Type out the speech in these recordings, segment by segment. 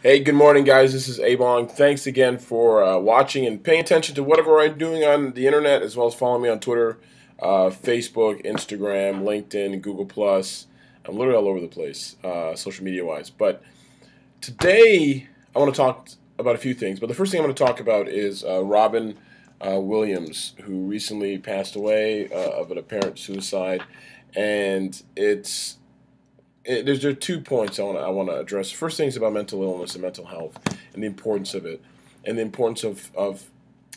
Hey, good morning, guys. This is Abong. Thanks again for watching and paying attention to whatever I'm doing on the internet, as well as following me on Twitter, Facebook, Instagram, LinkedIn, Google Plus. I'm literally all over the place, social media wise. But today, I want to talk about a few things. But the first thing I'm going to talk about is Robin Williams, who recently passed away of an apparent suicide, and there are 2 points I want to address. First thing is about mental illness and mental health and the importance of it, and the importance of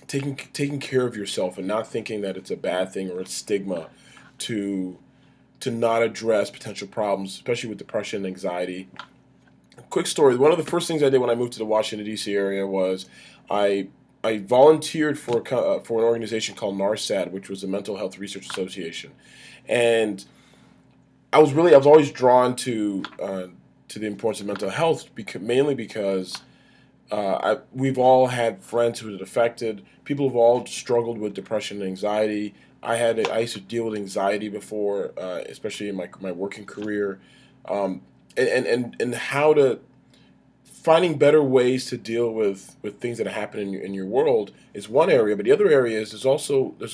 taking care of yourself and not thinking that it's a bad thing or a stigma to not address potential problems, especially with depression and anxiety. Quick story: one of the first things I did when I moved to the Washington D.C. area was I I volunteered for an organization called NARSAD, which was the Mental Health Research Association, and I was always drawn to the importance of mental health, mainly because we've all had friends who are affected. People have all struggled with depression and anxiety. I used to deal with anxiety before, especially in my working career, and how to finding better ways to deal with things that happen in your world is one area, but the other area is there's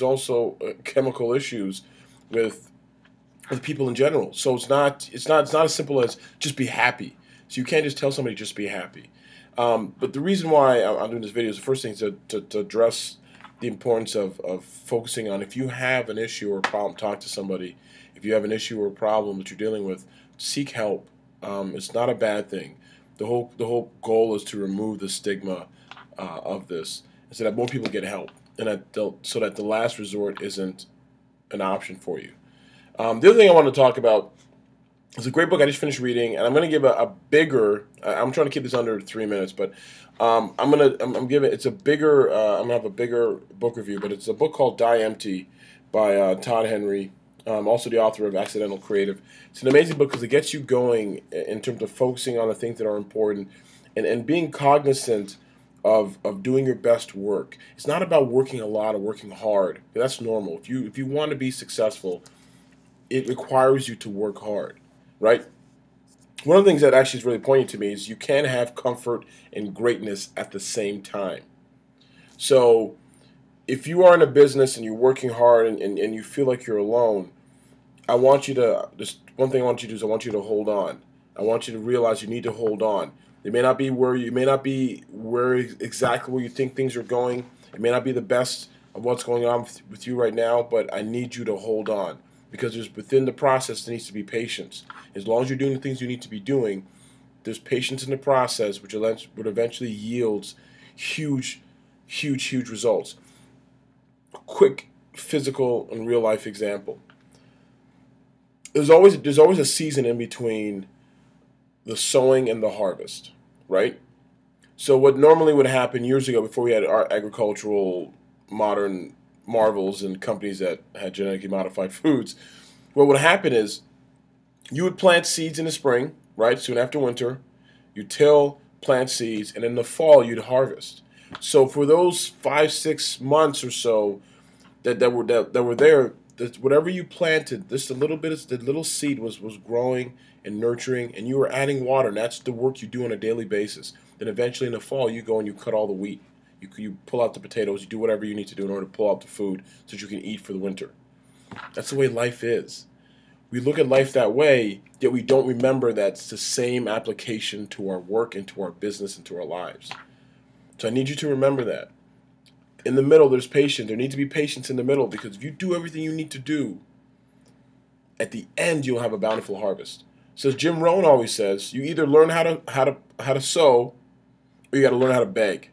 also chemical issues with with people in general. So it's not as simple as just be happy. So you can't just tell somebody just be happy. But the reason why I'm doing this video is the first thing is to address the importance of focusing on if you have an issue or a problem, talk to somebody. If you have an issue or a problem that you're dealing with, seek help. It's not a bad thing. The whole goal is to remove the stigma of this, so that more people get help, and so that the last resort isn't an option for you. The other thing I want to talk about is a great book I just finished reading, and I'm going to give a bigger. I'm trying to keep this under 3 minutes, but I'm giving it's a bigger. I'm gonna have a bigger book review, but it's a book called Die Empty by Todd Henry. Also the author of Accidental Creative. It's an amazing book because it gets you going in terms of focusing on the things that are important and being cognizant of doing your best work. It's not about working a lot or working hard. That's normal. If you want to be successful, it requires you to work hard, right? One of the things that actually is really poignant to me is you can have comfort and greatness at the same time. So if you are in a business and you're working hard and you feel like you're alone, I want you to, just one thing I want you to do is I want you to hold on. I want you to realize you need to hold on. It may not be where you may not be where exactly where you think things are going. It may not be the best of what's going on with you right now, but I need you to hold on because there's within the process there needs to be patience. As long as you're doing the things you need to be doing, there's patience in the process, which would eventually yields huge, huge results. Quick physical and real life example. There's always a season in between the sowing and the harvest, right? So what normally would happen years ago before we had our agricultural modern marvels and companies that had genetically modified foods, what would happen is you would plant seeds in the spring, right? Soon after winter, you till, plant seeds, and in the fall you'd harvest. So for those 5 6 months or so that were there, that whatever you planted, just a little bit of the little seed was growing and nurturing, and you were adding water, and that's the work you do on a daily basis. Then eventually in the fall, you go and you cut all the wheat. You pull out the potatoes, you do whatever you need to do in order to pull out the food so that you can eat for the winter. That's the way life is. We look at life that way, yet we don't remember that it's the same application to our work and to our business and to our lives. So I need you to remember that. In the middle, there's patience. There needs to be patience in the middle because if you do everything you need to do, at the end you'll have a bountiful harvest. So as Jim Rohn always says, you either learn how to sow, or you got to learn how to beg.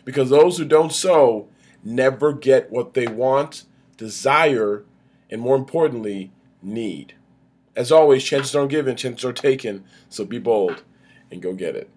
Because those who don't sow never get what they want, desire, and more importantly, need. As always, chances aren't given, chances are taken. So be bold and go get it.